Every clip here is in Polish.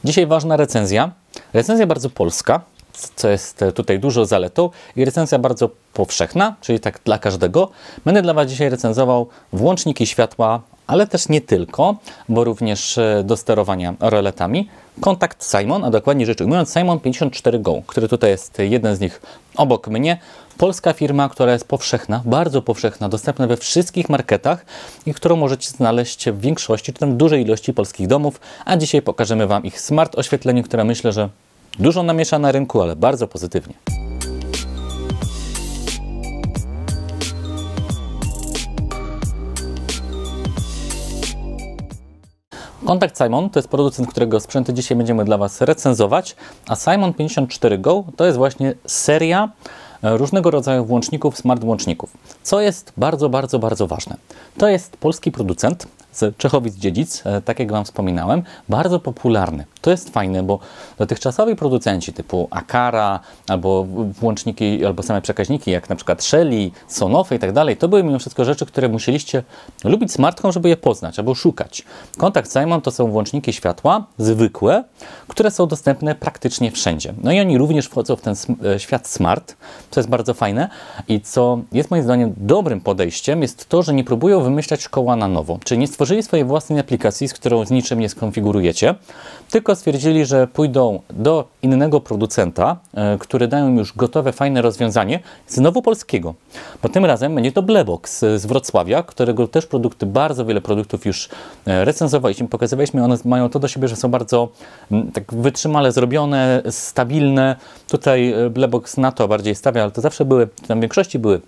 Dzisiaj ważna recenzja. Recenzja bardzo polska, co jest tutaj dużo zaletą, i recenzja bardzo powszechna, czyli tak dla każdego. Będę dla Was dzisiaj recenzował włączniki światła, ale też nie tylko, bo również do sterowania roletami. Kontakt Simon, a dokładnie rzecz ujmując Simon 54 Go, który tutaj jest jeden z nich obok mnie. Polska firma, która jest powszechna, bardzo powszechna, dostępna we wszystkich marketach i którą możecie znaleźć w większości, czy tam w dużej ilości polskich domów. A dzisiaj pokażemy Wam ich smart oświetlenie, które myślę, że dużo namiesza na rynku, ale bardzo pozytywnie. Kontakt Simon to jest producent, którego sprzęty dzisiaj będziemy dla Was recenzować, a Simon 54 Go to jest właśnie seria różnego rodzaju włączników, smart włączników. Co jest bardzo ważne. To jest polski producent z Czechowic-Dziedzic, tak jak Wam wspominałem, bardzo popularny. To jest fajne, bo dotychczasowi producenci typu Aqara, albo włączniki, albo same przekaźniki, jak na przykład Shelly, Sonoff i tak dalej, to były mimo wszystko rzeczy, które musieliście lubić smart home, żeby je poznać, albo szukać. Kontakt Simon to są włączniki światła, zwykłe, które są dostępne praktycznie wszędzie. No i oni również wchodzą w ten świat smart, co jest bardzo fajne i co jest moim zdaniem dobrym podejściem, jest to, że nie próbują wymyślać koła na nowo, czyli nie stworzyli swojej własnej aplikacji, z którą z niczym nie skonfigurujecie, tylko stwierdzili, że pójdą do innego producenta, który dają już gotowe, fajne rozwiązanie, znowu polskiego. Bo tym razem będzie to Blebox z Wrocławia, którego też produkty, bardzo wiele produktów już recenzowaliśmy, pokazywaliśmy. One mają to do siebie, że są bardzo tak wytrzymale zrobione, stabilne. Tutaj Blebox na to bardziej stawia, ale to zawsze były, tam w większości były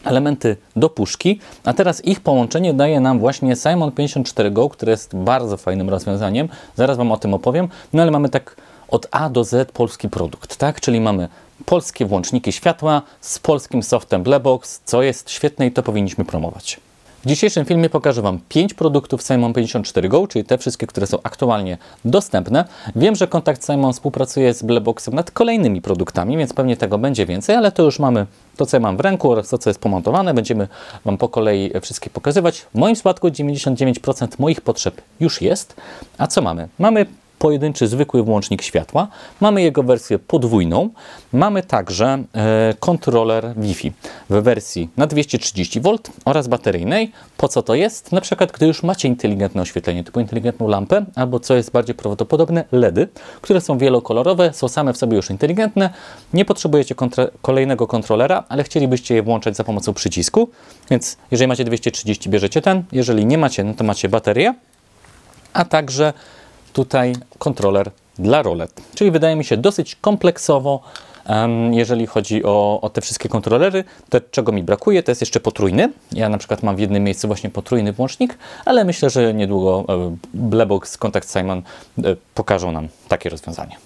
elementy do puszki, a teraz ich połączenie daje nam właśnie Simon 54 Go, który jest bardzo fajnym rozwiązaniem. Zaraz Wam o tym opowiem. No ale mamy tak od A do Z polski produkt, tak? Czyli mamy polskie włączniki światła z polskim softem Blebox, co jest świetne i to powinniśmy promować. W dzisiejszym filmie pokażę Wam 5 produktów Simon 54 Go, czyli te wszystkie, które są aktualnie dostępne. Wiem, że Kontakt Simon współpracuje z Bleboxem nad kolejnymi produktami, więc pewnie tego będzie więcej, ale to już mamy to, co ja mam w ręku oraz to, co jest pomontowane. Będziemy Wam po kolei wszystkie pokazywać. W moim przypadku 99% moich potrzeb już jest. A co mamy? Mamy pojedynczy, zwykły włącznik światła. Mamy jego wersję podwójną. Mamy także kontroler Wi-Fi w wersji na 230V oraz bateryjnej. Po co to jest? Na przykład, gdy już macie inteligentne oświetlenie, typu inteligentną lampę, albo co jest bardziej prawdopodobne, LEDy, które są wielokolorowe, są same w sobie już inteligentne. Nie potrzebujecie kolejnego kontrolera, ale chcielibyście je włączać za pomocą przycisku. Więc jeżeli macie 230, bierzecie ten. Jeżeli nie macie, no to macie baterię, a także tutaj kontroler dla rolet. Czyli wydaje mi się dosyć kompleksowo, jeżeli chodzi o te wszystkie kontrolery. To, czego mi brakuje, to jest jeszcze potrójny. Ja na przykład mam w jednym miejscu właśnie potrójny włącznik, ale myślę, że niedługo Blebox, Kontakt Simon pokażą nam takie rozwiązanie.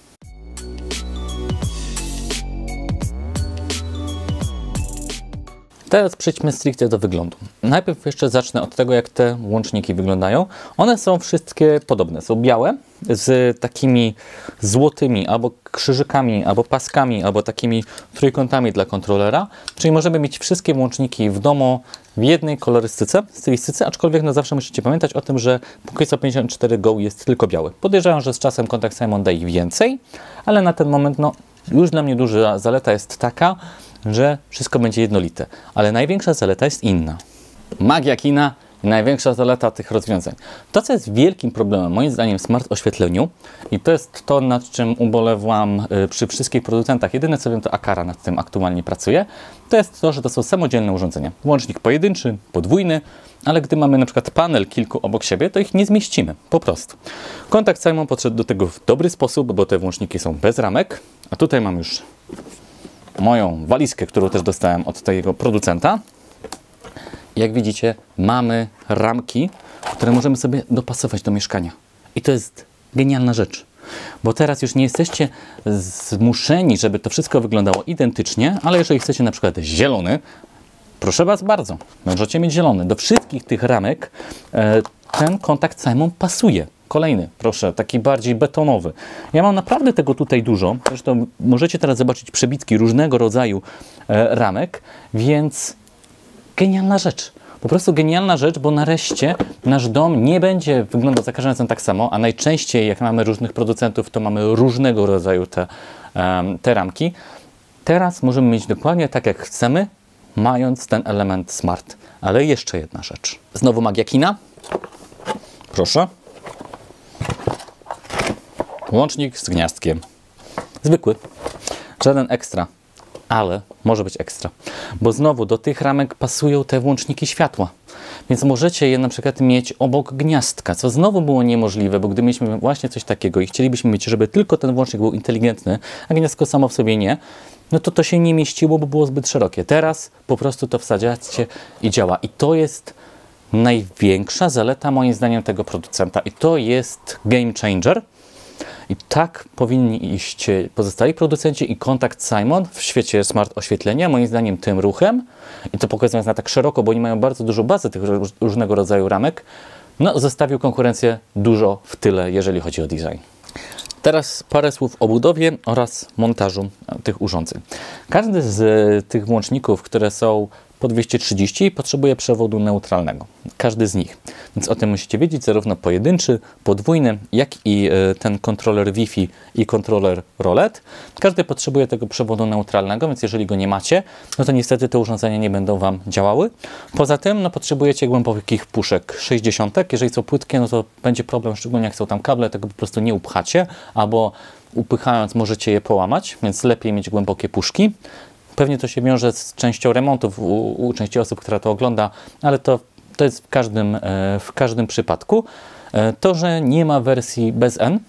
Teraz przejdźmy stricte do wyglądu. Najpierw jeszcze zacznę od tego, jak te włączniki wyglądają. One są wszystkie podobne. Są białe z takimi złotymi albo krzyżykami, albo paskami, albo takimi trójkątami dla kontrolera. Czyli możemy mieć wszystkie włączniki w domu w jednej kolorystyce, stylistyce, aczkolwiek no zawsze musicie pamiętać o tym, że póki co 54 Go jest tylko biały. Podejrzewam, że z czasem Kontakt Simon da ich więcej, ale na ten moment no już dla mnie duża zaleta jest taka, że wszystko będzie jednolite, ale największa zaleta jest inna. Magia kina i największa zaleta tych rozwiązań. To, co jest wielkim problemem, moim zdaniem, w smart oświetleniu, i to jest to, nad czym ubolewam przy wszystkich producentach, jedyne co wiem, to Aqara nad tym aktualnie pracuje, to jest to, że to są samodzielne urządzenia. Włącznik pojedynczy, podwójny, ale gdy mamy na przykład panel kilku obok siebie, to ich nie zmieścimy, po prostu. Kontakt Simon podszedł do tego w dobry sposób, bo te włączniki są bez ramek, a tutaj mam już moją walizkę, którą też dostałem od tego producenta. Jak widzicie, mamy ramki, które możemy sobie dopasować do mieszkania. I to jest genialna rzecz, bo teraz już nie jesteście zmuszeni, żeby to wszystko wyglądało identycznie, ale jeżeli chcecie na przykład zielony, proszę Was bardzo, możecie mieć zielony. Do wszystkich tych ramek ten Kontakt Simon pasuje. Kolejny, proszę, taki bardziej betonowy. Ja mam naprawdę tego tutaj dużo. Zresztą możecie teraz zobaczyć przebitki różnego rodzaju ramek, więc genialna rzecz. Po prostu genialna rzecz, bo nareszcie nasz dom nie będzie wyglądał za każdym razem tak samo, a najczęściej jak mamy różnych producentów, to mamy różnego rodzaju te ramki. Teraz możemy mieć dokładnie tak, jak chcemy, mając ten element smart. Ale jeszcze jedna rzecz. Znowu magia kina. Proszę. Łącznik z gniazdkiem. Zwykły. Żaden ekstra. Ale może być ekstra. Bo znowu do tych ramek pasują te włączniki światła. Więc możecie je na przykład mieć obok gniazdka, co znowu było niemożliwe, bo gdy mieliśmy właśnie coś takiego i chcielibyśmy mieć, żeby tylko ten włącznik był inteligentny, a gniazdko samo w sobie nie, no to się nie mieściło, bo było zbyt szerokie. Teraz po prostu to wsadzacie i działa. I to jest największa zaleta moim zdaniem tego producenta. I to jest game changer. I tak powinni iść pozostali producenci i Kontakt Simon w świecie smart oświetlenia, moim zdaniem tym ruchem, i to pokazując na tak szeroko, bo oni mają bardzo dużą bazę tych różnego rodzaju ramek, no zostawił konkurencję dużo w tyle, jeżeli chodzi o design. Teraz parę słów o budowie oraz montażu tych urządzeń. Każdy z tych włączników, które są po 230, potrzebuje przewodu neutralnego. Każdy z nich. Więc o tym musicie wiedzieć, zarówno pojedynczy, podwójny, jak i ten kontroler Wi-Fi i kontroler Rolet. Każdy potrzebuje tego przewodu neutralnego, więc jeżeli go nie macie, no to niestety te urządzenia nie będą Wam działały. Poza tym no, potrzebujecie głębokich puszek 60. Jeżeli są płytkie, no to będzie problem, szczególnie jak są tam kable, tego po prostu nie upchacie, albo upychając możecie je połamać, więc lepiej mieć głębokie puszki. Pewnie to się wiąże z częścią remontów u części osób, która to ogląda, ale to jest w każdym przypadku. To, że nie ma wersji bez N,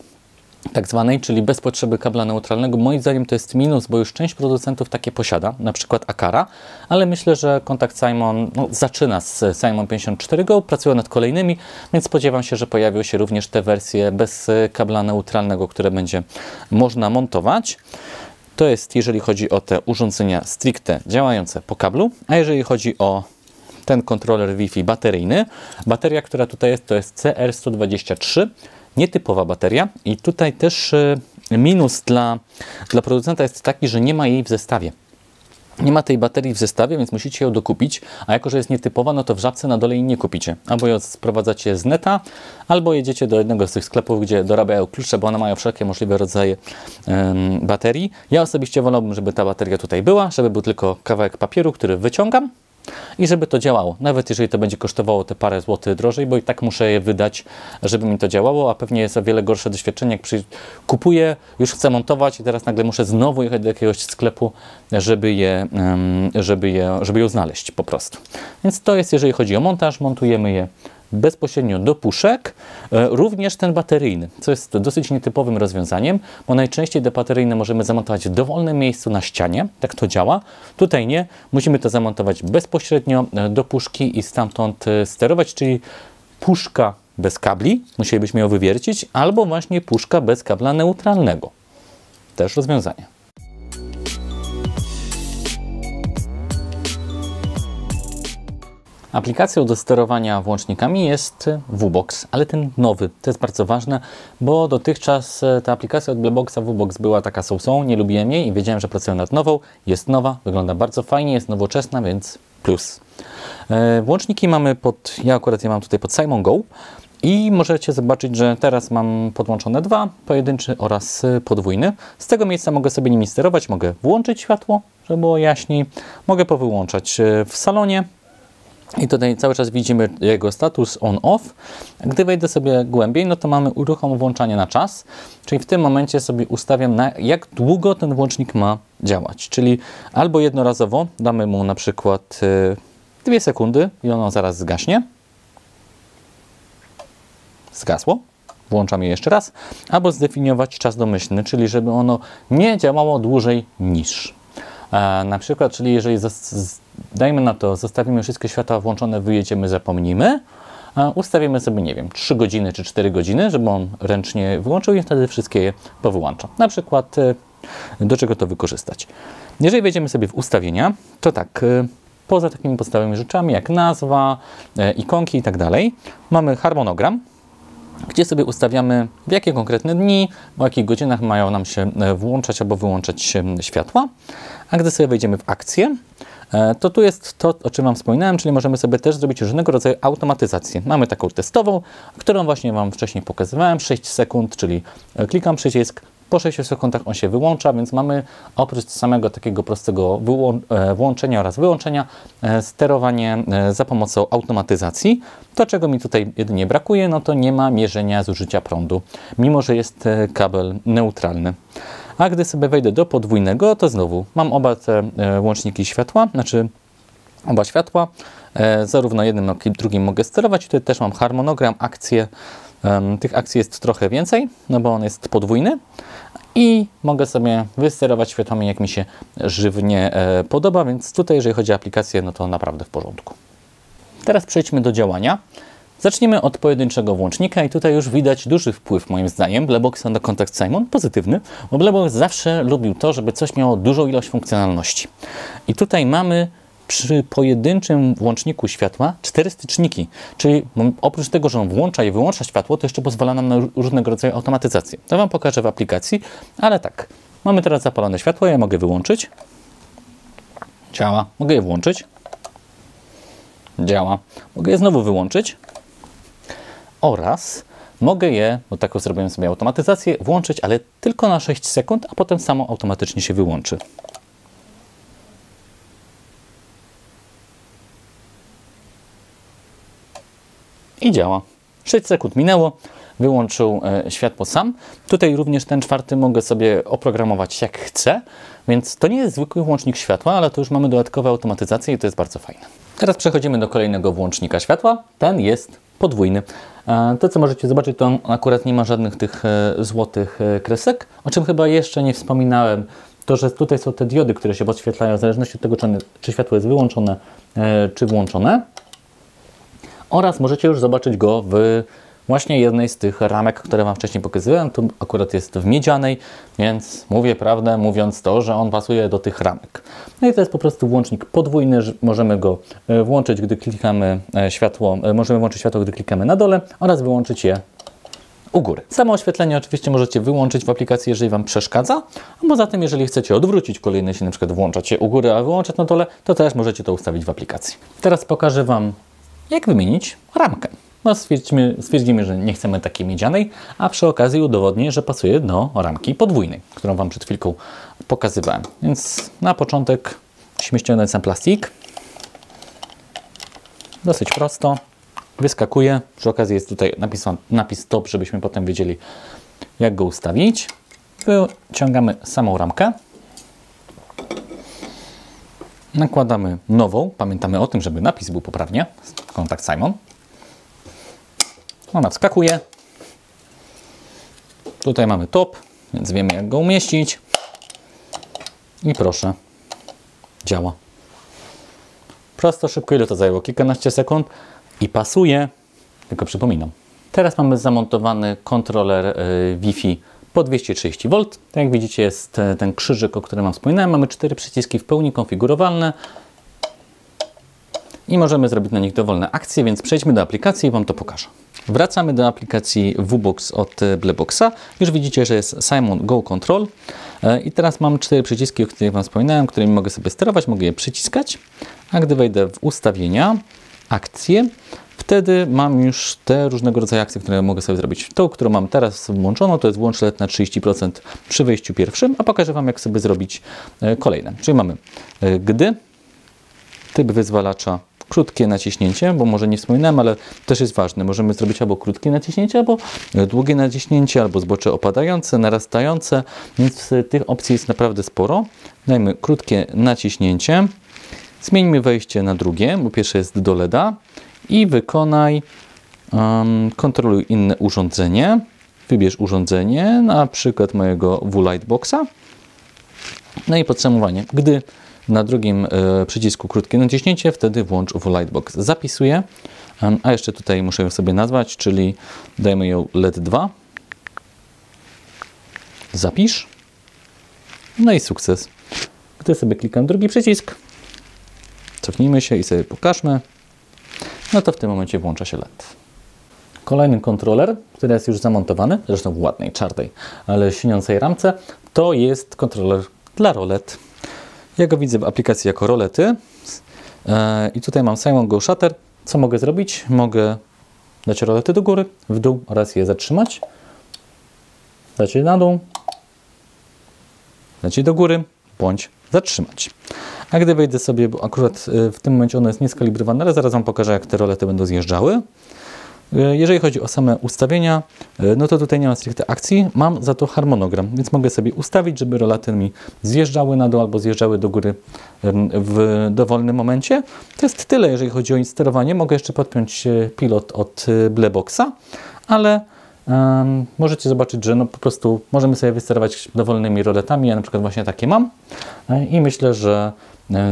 tak zwanej, czyli bez potrzeby kabla neutralnego, moim zdaniem to jest minus, bo już część producentów takie posiada, na przykład Aqara, ale myślę, że Kontakt Simon zaczyna z Simon 54 Go, pracują nad kolejnymi, więc spodziewam się, że pojawią się również te wersje bez kabla neutralnego, które będzie można montować. To jest, jeżeli chodzi o te urządzenia stricte działające po kablu, a jeżeli chodzi o ten kontroler Wi-Fi bateryjny, bateria, która tutaj jest, to jest CR123, nietypowa bateria i tutaj też minus dla producenta jest taki, że nie ma jej w zestawie. Nie ma tej baterii w zestawie, więc musicie ją dokupić, a jako, że jest nietypowa, no to w Żabce na dole jej nie kupicie. Albo ją sprowadzacie z neta, albo jedziecie do jednego z tych sklepów, gdzie dorabiają klucze, bo one mają wszelkie możliwe rodzaje baterii. Ja osobiście wolałbym, żeby ta bateria tutaj była, żeby był tylko kawałek papieru, który wyciągam i żeby to działało. Nawet jeżeli to będzie kosztowało te parę złotych drożej, bo i tak muszę je wydać, żeby mi to działało, a pewnie jest o wiele gorsze doświadczenie, jak kupuję, już chcę montować i teraz nagle muszę znowu jechać do jakiegoś sklepu, żeby ją znaleźć po prostu. Więc to jest, jeżeli chodzi o montaż, montujemy je bezpośrednio do puszek, również ten bateryjny, co jest dosyć nietypowym rozwiązaniem, bo najczęściej te bateryjne możemy zamontować w dowolnym miejscu na ścianie, tak to działa. Tutaj nie, musimy to zamontować bezpośrednio do puszki i stamtąd sterować, czyli puszka bez kabli, musielibyśmy ją wywiercić, albo właśnie puszka bez kabla neutralnego. Też rozwiązanie. Aplikacją do sterowania włącznikami jest Vubox, ale ten nowy. To jest bardzo ważne, bo dotychczas ta aplikacja od Blackboxa Vubox była taka so-so, nie lubiłem jej i wiedziałem, że pracują nad nową. Jest nowa, wygląda bardzo fajnie, jest nowoczesna, więc plus. Włączniki mamy ja akurat je mam tutaj pod Simon Go i możecie zobaczyć, że teraz mam podłączone dwa, pojedynczy oraz podwójny. Z tego miejsca mogę sobie nimi sterować, mogę włączyć światło, żeby było jaśniej, mogę powyłączać w salonie. I tutaj cały czas widzimy jego status on-off. Gdy wejdę sobie głębiej, no to mamy uruchom włączanie na czas, czyli w tym momencie sobie ustawiam, na jak długo ten włącznik ma działać. Czyli albo jednorazowo damy mu na przykład 2 sekundy i ono zaraz zgaśnie. Zgasło. Włączam je jeszcze raz. Albo zdefiniować czas domyślny, czyli żeby ono nie działało dłużej niż. Na przykład, czyli jeżeli dajmy na to, zostawimy wszystkie światła włączone, wyjedziemy, zapomnimy, ustawimy sobie, nie wiem, 3 godziny czy 4 godziny, żeby on ręcznie wyłączył i wtedy wszystkie je powyłącza. Na przykład, do czego to wykorzystać. Jeżeli wejdziemy sobie w ustawienia, to tak, poza takimi podstawowymi rzeczami jak nazwa, ikonki i tak dalej, mamy harmonogram, gdzie sobie ustawiamy, w jakie konkretne dni, o jakich godzinach mają nam się włączać albo wyłączać światła. A gdy sobie wejdziemy w akcję, to tu jest to, o czym Wam wspominałem, czyli możemy sobie też zrobić różnego rodzaju automatyzację. Mamy taką testową, którą właśnie Wam wcześniej pokazywałem, 6 sekund, czyli klikam przycisk, po 6 sekundach on się wyłącza, więc mamy oprócz samego takiego prostego włączenia oraz wyłączenia sterowanie za pomocą automatyzacji. To, czego mi tutaj jedynie brakuje, no to nie ma mierzenia zużycia prądu, mimo że jest kabel neutralny. A gdy sobie wejdę do podwójnego, to znowu mam oba te łączniki światła, znaczy oba światła, zarówno jednym, jak i drugim mogę sterować. Tutaj też mam harmonogram, akcje. Tych akcji jest trochę więcej, no bo on jest podwójny i mogę sobie wysterować światłami, jak mi się żywnie podoba, więc tutaj, jeżeli chodzi o aplikację, no to naprawdę w porządku. Teraz przejdźmy do działania. Zaczniemy od pojedynczego włącznika i tutaj już widać duży wpływ, moim zdaniem, Blackboxa na Contact Simon, pozytywny, bo Blackbox zawsze lubił to, żeby coś miało dużą ilość funkcjonalności. I tutaj mamy przy pojedynczym włączniku światła 4 styczniki, czyli oprócz tego, że on włącza i wyłącza światło, to jeszcze pozwala nam na różnego rodzaju automatyzację. To Wam pokażę w aplikacji, ale tak, mamy teraz zapalone światło, ja mogę wyłączyć, działa, mogę je włączyć, działa, mogę je znowu wyłączyć oraz mogę je, bo taką zrobiłem sobie automatyzację, włączyć, ale tylko na 6 sekund, a potem samo automatycznie się wyłączy. I działa. 6 sekund minęło, wyłączył światło sam. Tutaj również ten 4 mogę sobie oprogramować jak chcę, więc to nie jest zwykły włącznik światła, ale to już mamy dodatkowe automatyzacje i to jest bardzo fajne. Teraz przechodzimy do kolejnego włącznika światła. Ten jest podwójny. To, co możecie zobaczyć, to on akurat nie ma żadnych tych złotych kresek, o czym chyba jeszcze nie wspominałem. To, że tutaj są te diody, które się podświetlają w zależności od tego, czy światło jest wyłączone, czy włączone. Oraz możecie już zobaczyć go w właśnie jednej z tych ramek, które Wam wcześniej pokazywałem. Tu akurat jest w miedzianej, więc mówię prawdę, mówiąc to, że on pasuje do tych ramek. No i to jest po prostu włącznik podwójny, że możemy go włączyć, gdy klikamy światło, możemy włączyć światło, gdy klikamy na dole oraz wyłączyć je u góry. Samo oświetlenie oczywiście możecie wyłączyć w aplikacji, jeżeli Wam przeszkadza, a poza tym, jeżeli chcecie odwrócić kolejność, na przykład włączać je u góry, a wyłączać na dole, to też możecie to ustawić w aplikacji. Teraz pokażę Wam, jak wymienić ramkę. No stwierdzimy, że nie chcemy takiej miedzianej, a przy okazji udowodnię, że pasuje do ramki podwójnej, którą Wam przed chwilką pokazywałem. Więc na początek musimy ściągnąć sam plastik. Dosyć prosto. Wyskakuje. Przy okazji jest tutaj napis stop, żebyśmy potem wiedzieli, jak go ustawić. Wyciągamy samą ramkę. Nakładamy nową. Pamiętamy o tym, żeby napis był poprawnie. Contact Simon. Ona wskakuje. Tutaj mamy top, więc wiemy, jak go umieścić. I proszę, działa. Prosto, szybko, ile to zajęło? Kilkanaście sekund i pasuje. Tylko przypominam. Teraz mamy zamontowany kontroler Wi-Fi po 230V. Tak jak widzicie, jest ten krzyżyk, o którym Wam wspominałem. Mamy 4 przyciski w pełni konfigurowalne. I możemy zrobić na nich dowolne akcje, więc przejdźmy do aplikacji i Wam to pokażę. Wracamy do aplikacji WBox od Blackboxa. Już widzicie, że jest Simon Go Control. I teraz mam 4 przyciski, o których Wam wspominałem, którymi mogę sobie sterować, mogę je przyciskać. A gdy wejdę w ustawienia, akcje, wtedy mam już te różnego rodzaju akcje, które mogę sobie zrobić. Tą, którą mam teraz włączoną, to jest włącz LED na 30% przy wejściu pierwszym, a pokażę Wam, jak sobie zrobić kolejne. Czyli mamy gdy, typ wyzwalacza, krótkie naciśnięcie, bo może nie wspominałem, ale też jest ważne. Możemy zrobić albo krótkie naciśnięcie, albo długie naciśnięcie, albo zbocze opadające, narastające, więc tych opcji jest naprawdę sporo. Dajmy krótkie naciśnięcie. Zmieńmy wejście na drugie, bo pierwsze jest do LEDa i wykonaj kontroluj inne urządzenie. Wybierz urządzenie, na przykład mojego W-Lightboxa. No i podsumowanie. Gdy na drugim przycisku krótkie naciśnięcie, wtedy włącz W-Lightbox. Zapisuję, a jeszcze tutaj muszę ją sobie nazwać, czyli dajmy ją LED 2. Zapisz. No i sukces. Gdy sobie klikam drugi przycisk, cofnijmy się i sobie pokażmy, no to w tym momencie włącza się LED. Kolejny kontroler, który jest już zamontowany, zresztą w ładnej, czarnej, ale śniącej ramce, to jest kontroler dla rolet. Ja go widzę w aplikacji jako rolety. I tutaj mam Simon Go Shutter. Co mogę zrobić? Mogę dać rolety do góry, w dół oraz je zatrzymać. Dać je na dół. Dać je do góry, bądź zatrzymać. A gdy wejdę sobie, bo akurat w tym momencie ono jest nieskalibrowane, ale zaraz Wam pokażę, jak te rolety będą zjeżdżały. Jeżeli chodzi o same ustawienia, no to tutaj nie mam stricte akcji, mam za to harmonogram, więc mogę sobie ustawić, żeby rolety mi zjeżdżały na dół albo zjeżdżały do góry w dowolnym momencie. To jest tyle, jeżeli chodzi o sterowanie. Mogę jeszcze podpiąć pilot od Blackboxa, ale możecie zobaczyć, że no po prostu możemy sobie wysterować dowolnymi roletami. Ja na przykład właśnie takie mam i myślę, że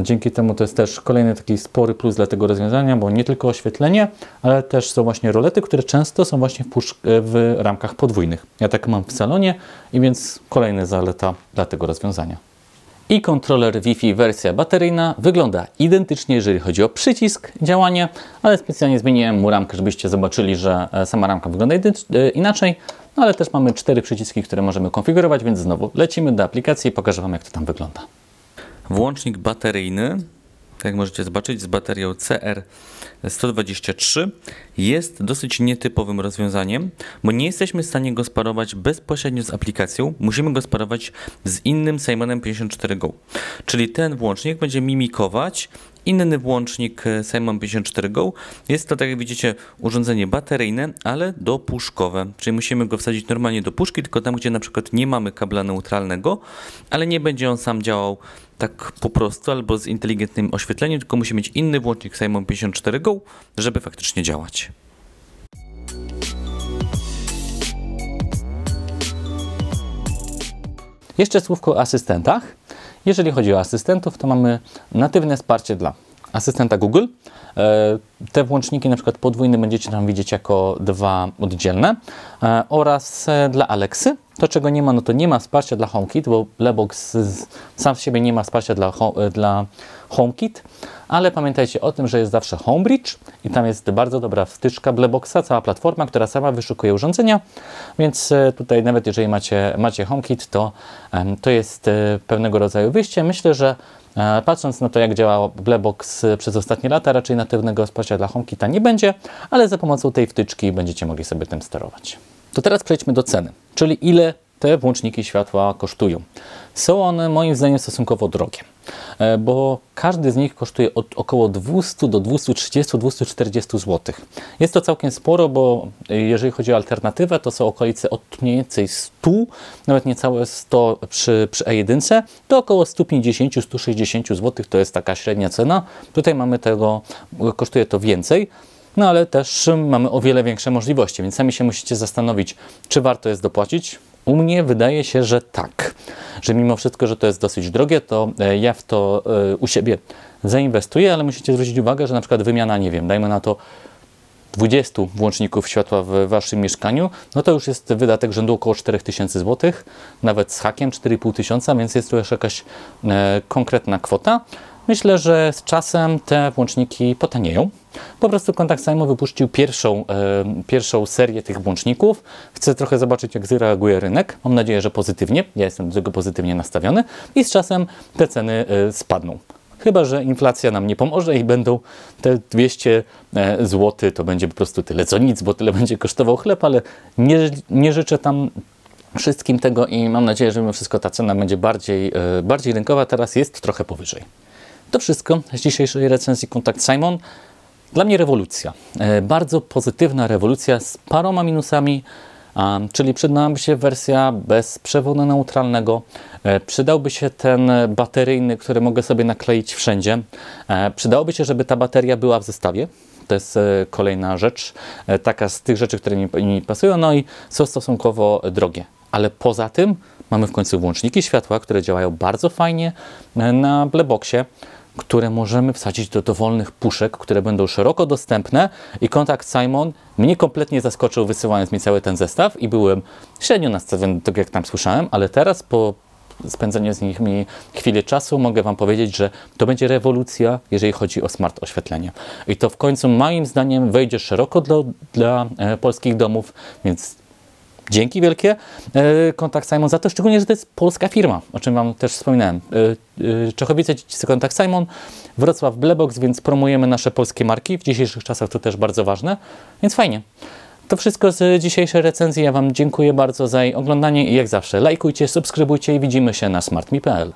dzięki temu to jest też kolejny taki spory plus dla tego rozwiązania, bo nie tylko oświetlenie, ale też są właśnie rolety, które często są właśnie w ramkach podwójnych. Ja tak mam w salonie i więc kolejna zaleta dla tego rozwiązania. I kontroler Wi-Fi wersja bateryjna wygląda identycznie, jeżeli chodzi o przycisk, działanie, ale specjalnie zmieniłem mu ramkę, żebyście zobaczyli, że sama ramka wygląda inaczej, no ale też mamy 4 przyciski, które możemy konfigurować, więc znowu lecimy do aplikacji i pokażę Wam, jak to tam wygląda. Włącznik bateryjny, tak jak możecie zobaczyć, z baterią CR123 jest dosyć nietypowym rozwiązaniem, bo nie jesteśmy w stanie go sparować bezpośrednio z aplikacją. Musimy go sparować z innym Simonem 54 Go. Czyli ten włącznik będzie mimikować inny włącznik Simon 54 Go. Jest to, tak jak widzicie, urządzenie bateryjne, ale dopuszkowe. Czyli musimy go wsadzić normalnie do puszki, tylko tam, gdzie na przykład nie mamy kabla neutralnego, ale nie będzie on sam działał tak po prostu albo z inteligentnym oświetleniem, tylko musi mieć inny włącznik Simon 54 Go, żeby faktycznie działać. Jeszcze słówko o asystentach. Jeżeli chodzi o asystentów, to mamy natywne wsparcie dla asystenta Google. Te włączniki na przykład podwójne będziecie tam widzieć jako 2 oddzielne oraz dla Alexy. To, czego nie ma, no to nie ma wsparcia dla HomeKit, bo Blackbox sam z siebie nie ma wsparcia dla HomeKit, ale pamiętajcie o tym, że jest zawsze Homebridge i tam jest bardzo dobra wtyczka Blackboxa, cała platforma, która sama wyszukuje urządzenia, więc tutaj nawet jeżeli macie HomeKit, to jest pewnego rodzaju wyjście. Myślę, że patrząc na to, jak działa Blackbox przez ostatnie lata, raczej natywnego wsparcia dla HomeKita nie będzie, ale za pomocą tej wtyczki będziecie mogli sobie tym sterować. To teraz przejdźmy do ceny, czyli ile te włączniki światła kosztują. Są one moim zdaniem stosunkowo drogie, bo każdy z nich kosztuje od około 200 do 230, 240 zł. Jest to całkiem sporo, bo jeżeli chodzi o alternatywę, to są okolice od mniej więcej 100, nawet niecałe 100 przy E1, do około 150-160 zł, to jest taka średnia cena. Tutaj mamy kosztuje to więcej. No ale też mamy o wiele większe możliwości, więc sami się musicie zastanowić, czy warto jest dopłacić. U mnie wydaje się, że tak, że mimo wszystko, że to jest dosyć drogie, to ja w to u siebie zainwestuję, ale musicie zwrócić uwagę, że na przykład wymiana, nie wiem, dajmy na to 20 włączników światła w Waszym mieszkaniu, no to już jest wydatek rzędu około 4000 zł, nawet z hakiem 4500, więc jest to już jakaś konkretna kwota. Myślę, że z czasem te włączniki potanieją. Po prostu Kontakt Simon wypuścił pierwszą serię tych włączników. Chcę trochę zobaczyć, jak zareaguje rynek. Mam nadzieję, że pozytywnie. Ja jestem do tego pozytywnie nastawiony i z czasem te ceny spadną. Chyba że inflacja nam nie pomoże i będą te 200 zł, to będzie po prostu tyle co nic, bo tyle będzie kosztował chleb, ale nie życzę tam wszystkim tego i mam nadzieję, że mimo wszystko ta cena będzie bardziej rynkowa. Teraz jest trochę powyżej. To wszystko z dzisiejszej recenzji Kontakt Simon. Dla mnie rewolucja. Bardzo pozytywna rewolucja z paroma minusami, czyli przydałaby się wersja bez przewodu neutralnego, przydałby się ten bateryjny, który mogę sobie nakleić wszędzie. Przydałoby się, żeby ta bateria była w zestawie. To jest kolejna rzecz, taka z tych rzeczy, które mi pasują, no i są stosunkowo drogie. Ale poza tym mamy w końcu włączniki światła, które działają bardzo fajnie na Blackboxie, które możemy wsadzić do dowolnych puszek, które będą szeroko dostępne i Kontakt Simon mnie kompletnie zaskoczył, wysyłając mi cały ten zestaw i byłem średnio nastawiony do tego, jak tam słyszałem, ale teraz po spędzeniu z nimi chwili czasu mogę Wam powiedzieć, że to będzie rewolucja, jeżeli chodzi o smart oświetlenie. I to w końcu moim zdaniem wejdzie szeroko dla polskich domów, więc Dzięki wielkie Kontakt Simon za to, szczególnie, że to jest polska firma, o czym Wam też wspominałem. Czechowice-Dziedzice Kontakt Simon, Wrocław Blebox, więc promujemy nasze polskie marki. W dzisiejszych czasach to też bardzo ważne, więc fajnie. To wszystko z dzisiejszej recenzji. Ja Wam dziękuję bardzo za jej oglądanie i jak zawsze lajkujcie, subskrybujcie i widzimy się na smartme.pl.